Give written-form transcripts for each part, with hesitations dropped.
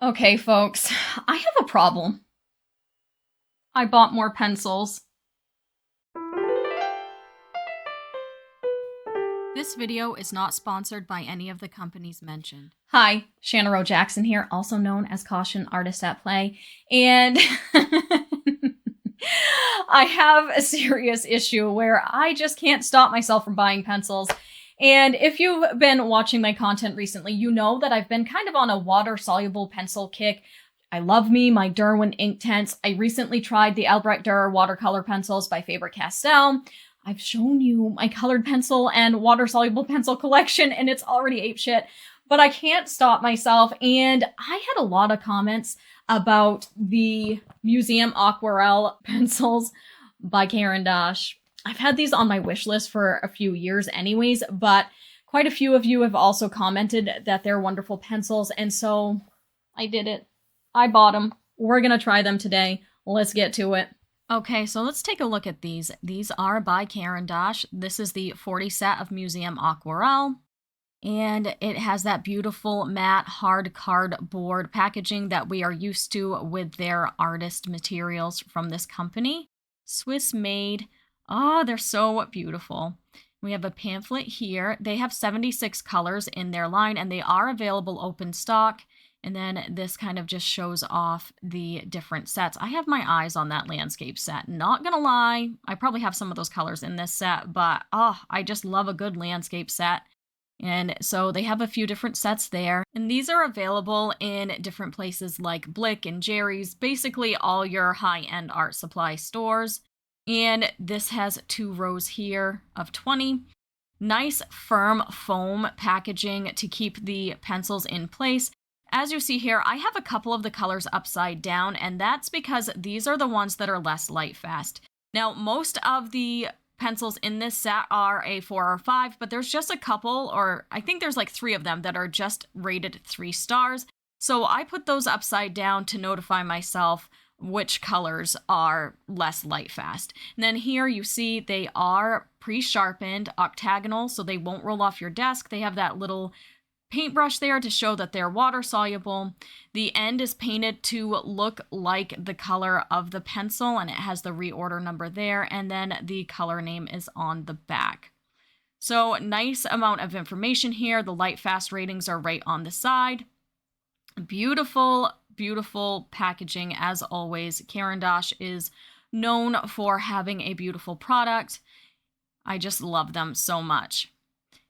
Okay, folks, I have a problem. I bought more pencils. This video is not sponsored by any of the companies mentioned. Hi, Shanna Rowe Jackson here, also known as Caution Artist at Play, and I have a serious issue where I just can't stop myself from buying pencils. And if you've been watching my content recently, you know that I've been kind of on a water-soluble pencil kick. I love me my Derwent Inktense. I recently tried the Albrecht Dürer watercolor pencils by Faber-Castell. I've shown you my colored pencil and water-soluble pencil collection, and it's already apeshit. But I can't stop myself, and I had a lot of comments about the Museum Aquarelle pencils by Caran. I've had these on my wish list for a few years anyways, but quite a few of you have also commented that they're wonderful pencils, and so I did it. I bought them. We're gonna try them today. Let's get to it. Okay, so let's take a look at these. These are by Caran. This is the 40 set of Museum Aquarelle, and it has that beautiful matte hard cardboard packaging that we are used to with their artist materials from this company. Swiss made. Oh, they're so beautiful. We have a pamphlet here. They have 76 colors in their line, and they are available open stock. And then this kind of just shows off the different sets. I have my eyes on that landscape set. Not gonna lie, I probably have some of those colors in this set, but I just love a good landscape set. And so they have a few different sets there. And these are available in different places like Blick and Jerry's, basically all your high-end art supply stores. And this has 2 rows here of 20. Nice firm foam packaging to keep the pencils in place. As you see here, I have a couple of the colors upside down, and that's because these are the ones that are less light fast. Now, most of the pencils in this set are a 4 or 5, but there's just a couple, or I think there's like 3 of them that are just rated 3 stars. So I put those upside down to notify myself which colors are less light fast. And then here you see they are pre-sharpened, octagonal, so they won't roll off your desk. They have that little paintbrush there to show that they're water soluble. The end is painted to look like the color of the pencil, and it has the reorder number there, and then the color name is on the back. So nice amount of information here. The light fast ratings are right on the side. Beautiful, beautiful packaging as always. Caran is known for having a beautiful product. I just love them so much.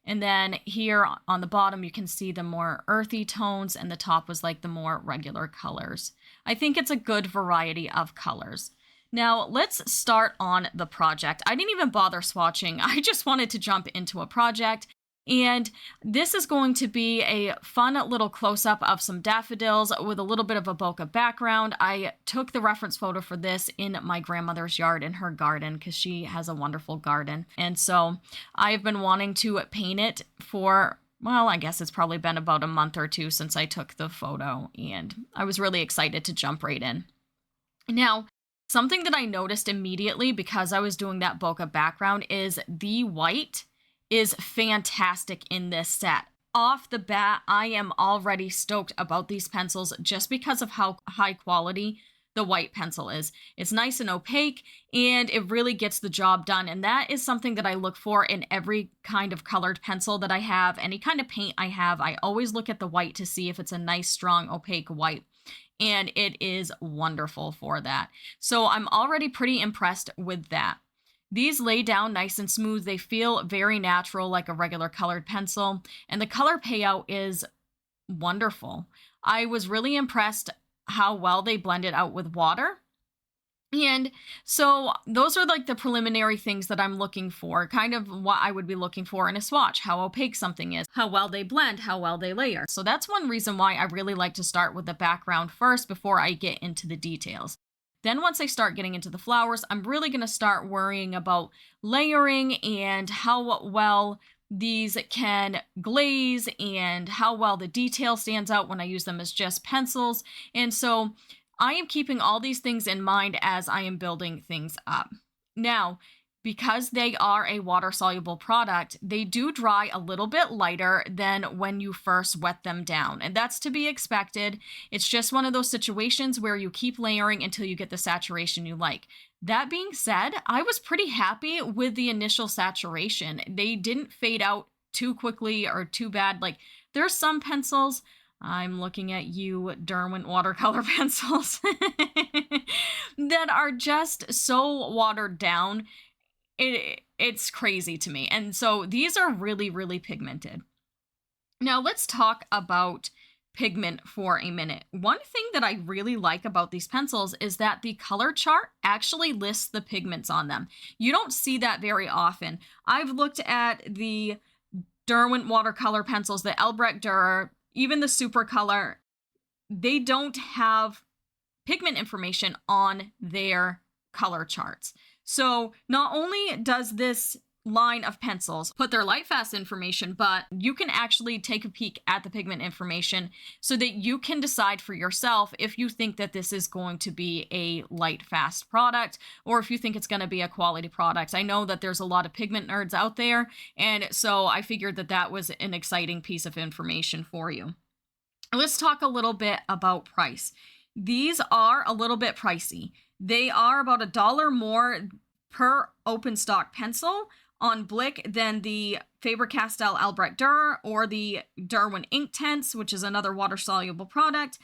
And then here on the bottom, you can see the more earthy tones, and the top was like the more regular colors. I think it's a good variety of colors. Now let's start on the project. I didn't even bother swatching. I just wanted to jump into a project. And this is going to be a fun little close-up of some daffodils with a little bit of a bokeh background. I took the reference photo for this in my grandmother's yard in her garden because she has a wonderful garden. And so I've been wanting to paint it for, well, I guess it's probably been about a month or 2 since I took the photo, and I was really excited to jump right in. Now, something that I noticed immediately because I was doing that bokeh background is the white is fantastic in this set. Off the bat, I am already stoked about these pencils just because of how high quality the white pencil is. It's nice and opaque, and it really gets the job done. And that is something that I look for in every kind of colored pencil that I have, any kind of paint I have. I always look at the white to see if it's a nice, strong, opaque white. And it is wonderful for that. So I'm already pretty impressed with that. These lay down nice and smooth. They feel very natural, like a regular colored pencil, and the color payout is wonderful. I was really impressed how well they blended out with water. And so those are like the preliminary things that I'm looking for, kind of what I would be looking for in a swatch, how opaque something is, how well they blend, how well they layer. So that's one reason why I really like to start with the background first before I get into the details. Then once I start getting into the flowers, I'm really going to start worrying about layering and how well these can glaze and how well the detail stands out when I use them as just pencils. And so I am keeping all these things in mind as I am building things up. Now, because they are a water-soluble product, they do dry a little bit lighter than when you first wet them down. And that's to be expected. It's just one of those situations where you keep layering until you get the saturation you like. That being said, I was pretty happy with the initial saturation. They didn't fade out too quickly or too bad. Like, there's some pencils, I'm looking at you, Derwent watercolor pencils, that are just so watered down. It's crazy to me. And so these are really, really pigmented. Now let's talk about pigment for a minute. One thing that I really like about these pencils is that the color chart actually lists the pigments on them. You don't see that very often. I've looked at the Derwent watercolor pencils, the Albrecht Dürer, even the Supercolor. They don't have pigment information on their color charts. So not only does this line of pencils put their Lightfast information, but you can actually take a peek at the pigment information so that you can decide for yourself if you think that this is going to be a Lightfast product or if you think it's going to be a quality product. I know that there's a lot of pigment nerds out there, and so I figured that that was an exciting piece of information for you. Let's talk a little bit about price. These are a little bit pricey. They are about $1 more per open stock pencil on Blick than the Faber-Castell Albrecht Dürer or the Derwent Inktense, which is another water-soluble product,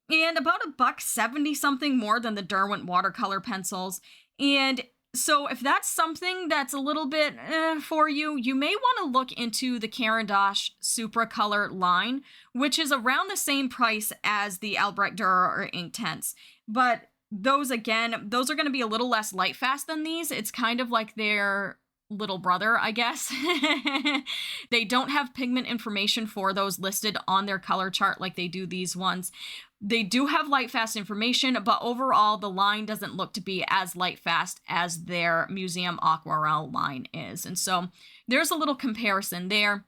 and about $1.70 something more than the Derwent watercolor pencils. And so if that's something that's a little bit for you, you may want to look into the Caran Supracolor line, which is around the same price as the Albrecht Dürer or Inktense. But those are going to be a little less Lightfast than these. It's kind of like their little brother, I guess. They don't have pigment information for those listed on their color chart like they do these ones. They do have Lightfast information, but overall the line doesn't look to be as Lightfast as their Museum Aquarelle line is. And so there's a little comparison there.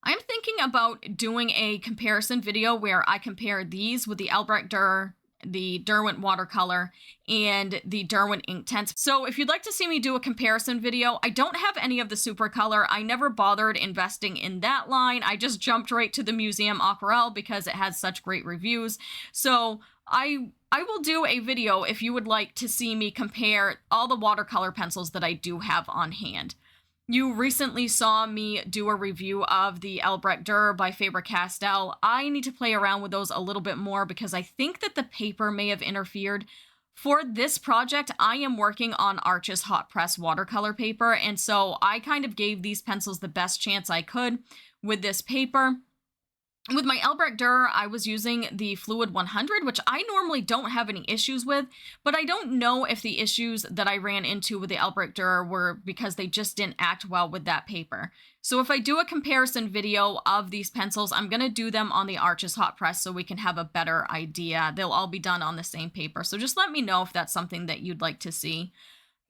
I'm thinking about doing a comparison video where I compare these with the Albrecht Dürer, the Derwent watercolor, and the Derwent Inktense. So if you'd like to see me do a comparison video, I don't have any of the Supercolor. I never bothered investing in that line. I just jumped right to the Museum Aquarelle because it has such great reviews. So I will do a video if you would like to see me compare all the watercolor pencils that I do have on hand. You recently saw me do a review of the Albrecht Dürer by Faber-Castell. I need to play around with those a little bit more because I think that the paper may have interfered. For this project, I am working on Arches hot press watercolor paper, and so I kind of gave these pencils the best chance I could with this paper. With my Albrecht Dürer, I was using the Fluid 100, which I normally don't have any issues with, but I don't know if the issues that I ran into with the Albrecht Dürer were because they just didn't act well with that paper. So if I do a comparison video of these pencils, I'm going to do them on the Arches hot press so we can have a better idea. They'll all be done on the same paper. So just let me know if that's something that you'd like to see.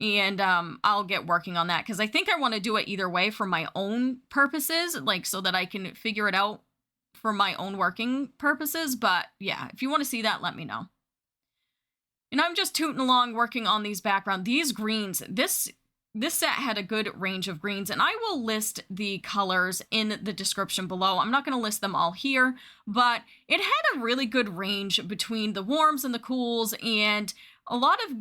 And I'll get working on that because I think I want to do it either way for my own purposes, like so that I can figure it out for my own working purposes. But yeah, if you want to see that, let me know. And I'm just tooting along working on these background. These greens, this set had a good range of greens, and I will list the colors in the description below. I'm not going to list them all here, but it had a really good range between the warms and the cools and a lot of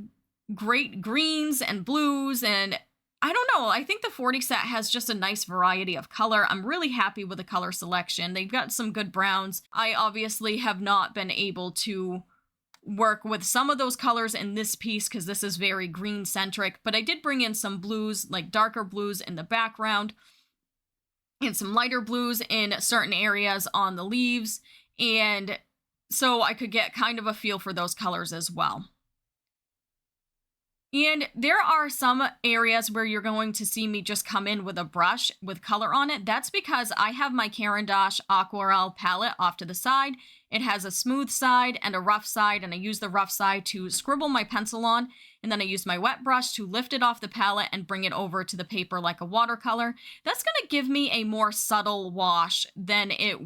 great greens and blues, and I don't know, I think the 40 set has just a nice variety of color. I'm really happy with the color selection. They've got some good browns. I obviously have not been able to work with some of those colors in this piece because this is very green centric, but I did bring in some blues, like darker blues in the background and some lighter blues in certain areas on the leaves. And so I could get kind of a feel for those colors as well. And there are some areas where you're going to see me just come in with a brush with color on it. That's because I have my Caran Aquarelle palette off to the side. It has a smooth side and a rough side, and I use the rough side to scribble my pencil on, and then I use my wet brush to lift it off the palette and bring it over to the paper like a watercolor. That's going to give me a more subtle wash than it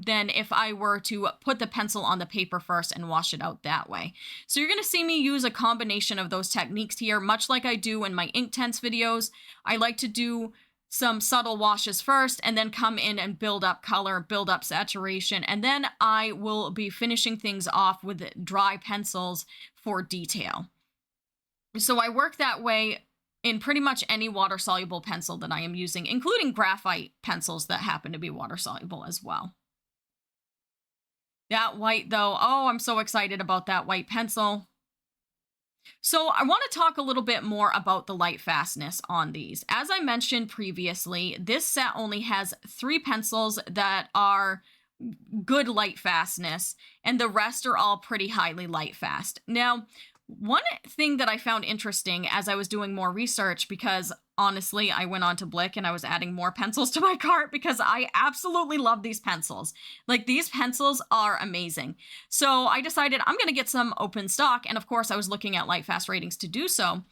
than if I were to put the pencil on the paper first and wash it out that way. So you're going to see me use a combination of those techniques here, much like I do in my Inktense videos. I like to do some subtle washes first and then come in and build up color, build up saturation, and then I will be finishing things off with dry pencils for detail. So I work that way in pretty much any water-soluble pencil that I am using, including graphite pencils that happen to be water-soluble as well. That white, though, oh, I'm so excited about that white pencil. So I want to talk a little bit more about the light fastness on these. As I mentioned previously, this set only has 3 pencils that are good light fastness, and the rest are all pretty highly light fast. Now, one thing that I found interesting as I was doing more research, because honestly, I went on to Blick and I was adding more pencils to my cart because I absolutely love these pencils. Like, these pencils are amazing. So I decided I'm going to get some open stock. And of course, I was looking at light fast ratings to do so.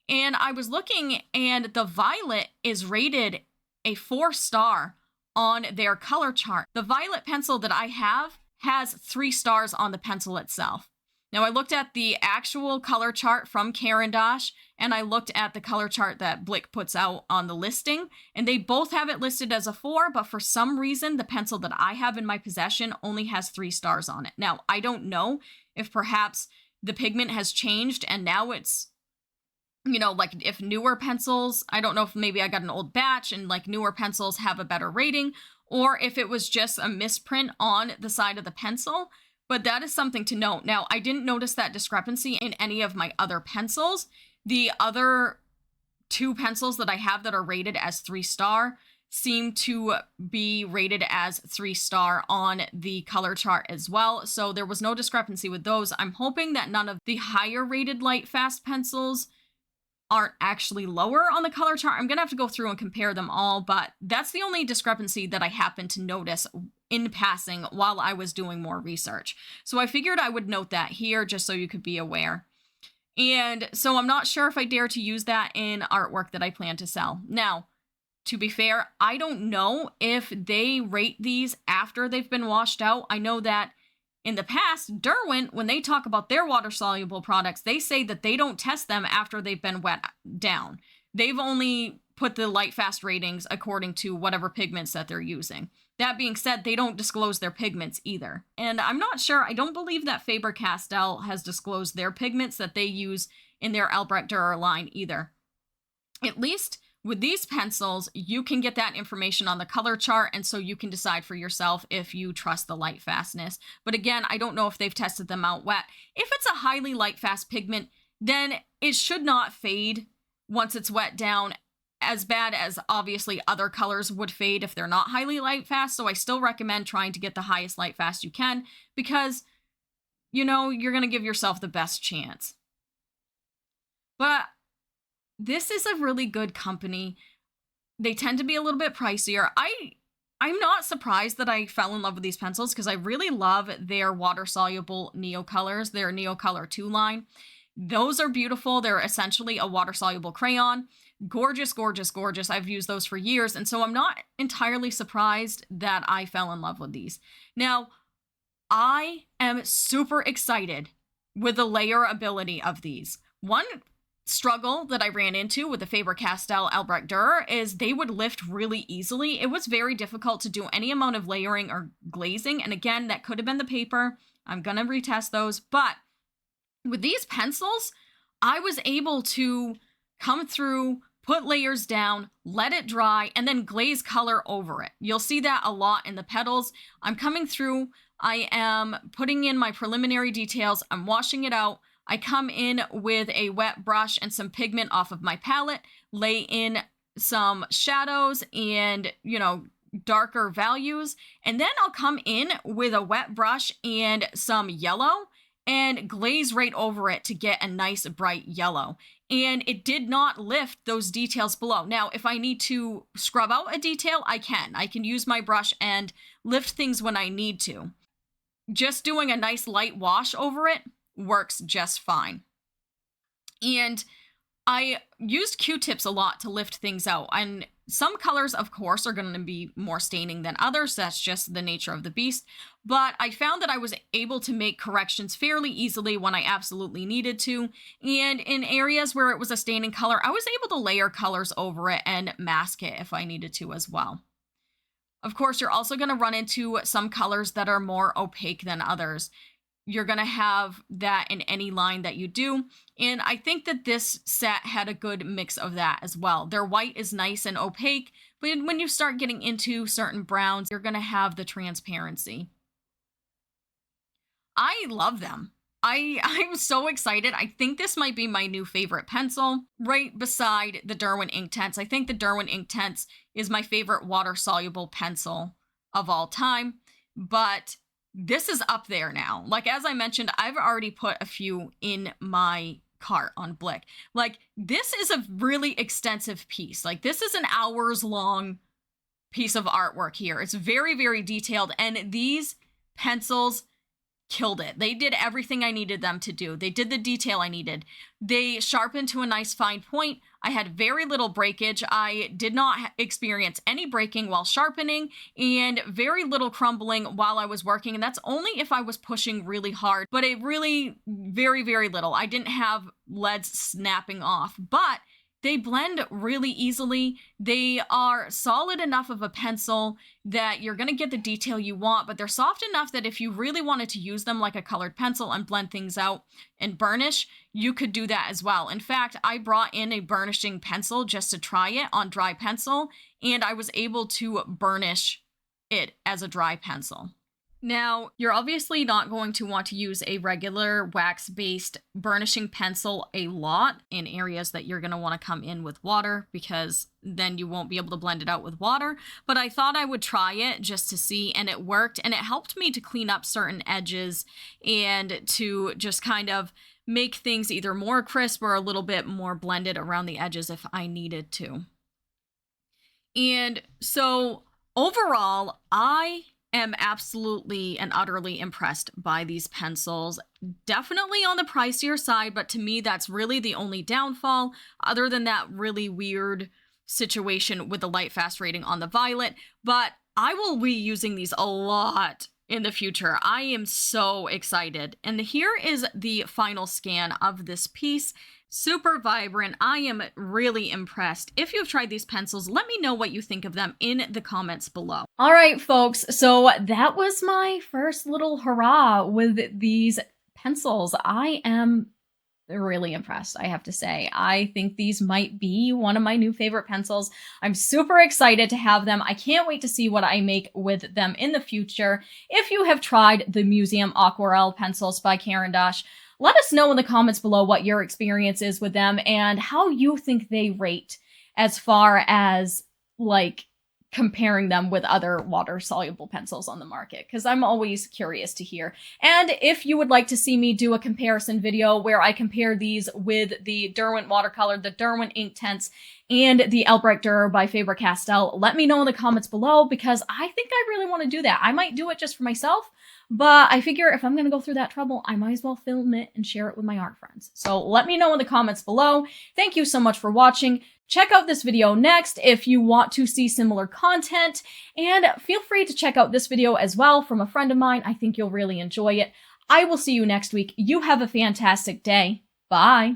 And I was looking, and the Violet is rated a 4-star on their color chart. The Violet pencil that I have has 3 stars on the pencil itself. Now, I looked at the actual color chart from Caran, and I looked at the color chart that Blick puts out on the listing, and they both have it listed as a 4, but for some reason, the pencil that I have in my possession only has 3 stars on it. Now, I don't know if perhaps the pigment has changed, and now it's, you know, like if newer pencils, I don't know if maybe I got an old batch and like newer pencils have a better rating, or if it was just a misprint on the side of the pencil. But that is something to note. Now, I didn't notice that discrepancy in any of my other pencils. The other 2 pencils that I have that are rated as 3-star seem to be rated as 3-star on the color chart as well. So there was no discrepancy with those. I'm hoping that none of the higher rated light fast pencils aren't actually lower on the color chart. I'm going to have to go through and compare them all, but that's the only discrepancy that I happened to notice in passing while I was doing more research. So I figured I would note that here just so you could be aware. And so I'm not sure if I dare to use that in artwork that I plan to sell. Now, to be fair, I don't know if they rate these after they've been washed out. I know that in the past, Derwent, when they talk about their water-soluble products, they say that they don't test them after they've been wet down. They've only put the light fast ratings according to whatever pigments that they're using. That being said, they don't disclose their pigments either. And I'm not sure, I don't believe that Faber-Castell has disclosed their pigments that they use in their Albrecht Dürer line either. At least with these pencils, you can get that information on the color chart, and so you can decide for yourself if you trust the light fastness. But again, I don't know if they've tested them out wet. If it's a highly light fast pigment, then it should not fade once it's wet down as bad as obviously other colors would fade if they're not highly light fast. So I still recommend trying to get the highest light fast you can because, you know, you're going to give yourself the best chance. But this is a really good company. They tend to be a little bit pricier. I'm not surprised that I fell in love with these pencils because I really love their water-soluble Neocolors, their Neocolor 2 line. Those are beautiful. They're essentially a water-soluble crayon. Gorgeous, gorgeous, gorgeous. I've used those for years, and so I'm not entirely surprised that I fell in love with these. Now, I am super excited with the layer ability of these. One struggle that I ran into with the Faber-Castell Albrecht Dürer is they would lift really easily. It was very difficult to do any amount of layering or glazing, and again, that could have been the paper. I'm gonna retest those, but with these pencils, I was able to come through, put layers down, let it dry, and then glaze color over it. You'll see that a lot in the petals. I'm coming through, I am putting in my preliminary details, I'm washing it out, I come in with a wet brush and some pigment off of my palette, lay in some shadows and, you know, darker values, and then I'll come in with a wet brush and some yellow and glaze right over it to get a nice bright yellow. And it did not lift those details below. Now, if I need to scrub out a detail, I can use my brush and lift things when I need to. Just doing a nice light wash over it works just fine. And I used Q-tips a lot to lift things out. And Some colors, of course, are going to be more staining than others. That's just the nature of the beast. But I found that I was able to make corrections fairly easily when I absolutely needed to. And in areas where it was a staining color, I was able to layer colors over it and mask it if I needed to as well. Of course, you're also going to run into some colors that are more opaque than others. You're going to have that in any line that you do. And I think that this set had a good mix of that as well. Their white is nice and opaque, but when you start getting into certain browns, you're going to have the transparency. I love them. I'm so excited. I think this might be my new favorite pencil, right beside the Derwent Inktense. I think the Derwent Inktense is my favorite water-soluble pencil of all time, but this is up there now. Like, as I mentioned, I've already put a few in my cart on Blick. Like, this is a really extensive piece. Like, this is an hours-long piece of artwork here. It's very, very detailed, and these pencils killed it. They did everything I needed them to do. They did the detail I needed. They sharpened to a nice fine point. I had very little breakage. I did not experience any breaking while sharpening, and very little crumbling while I was working. And that's only if I was pushing really hard, but it really very, very little. I didn't have leads snapping off, but they blend really easily. They are solid enough of a pencil that you're going to get the detail you want, but they're soft enough that if you really wanted to use them like a colored pencil and blend things out and burnish, you could do that as well. In fact, I brought in a burnishing pencil just to try it on dry pencil, and I was able to burnish it as a dry pencil. Now, you're obviously not going to want to use a regular wax-based burnishing pencil a lot in areas that you're going to want to come in with water, because then you won't be able to blend it out with water. But I thought I would try it just to see, and it worked, and it helped me to clean up certain edges and to just kind of make things either more crisp or a little bit more blended around the edges if I needed to. And so overall, I am absolutely and utterly impressed by these pencils. Definitely on the pricier side, but to me, that's really the only downfall, other than that really weird situation with the light fast rating on the violet. But I will be using these a lot in the future. I am so excited. And here is the final scan of this piece. Super vibrant. I am really impressed. If you've tried these pencils, let me know what you think of them in the comments below. All right, folks. So that was my first little hurrah with these pencils. I am really impressed, I have to say. I think these might be one of my new favorite pencils. I'm super excited to have them. I can't wait to see what I make with them in the future. If you have tried the Museum Aquarelle pencils by Caran, let us know in the comments below what your experience is with them and how you think they rate as far as, like, comparing them with other water-soluble pencils on the market, because I'm always curious to hear. And if you would like to see me do a comparison video where I compare these with the Derwent Watercolor, the Derwent Inktense, and the Albrecht Dürer by Faber-Castell, let me know in the comments below, because I think I really want to do that. I might do it just for myself, but I figure if I'm going to go through that trouble, I might as well film it and share it with my art friends. So let me know in the comments below. Thank you so much for watching. Check out this video next if you want to see similar content, and feel free to check out this video as well from a friend of mine. I think you'll really enjoy it. I will see you next week. You have a fantastic day. Bye.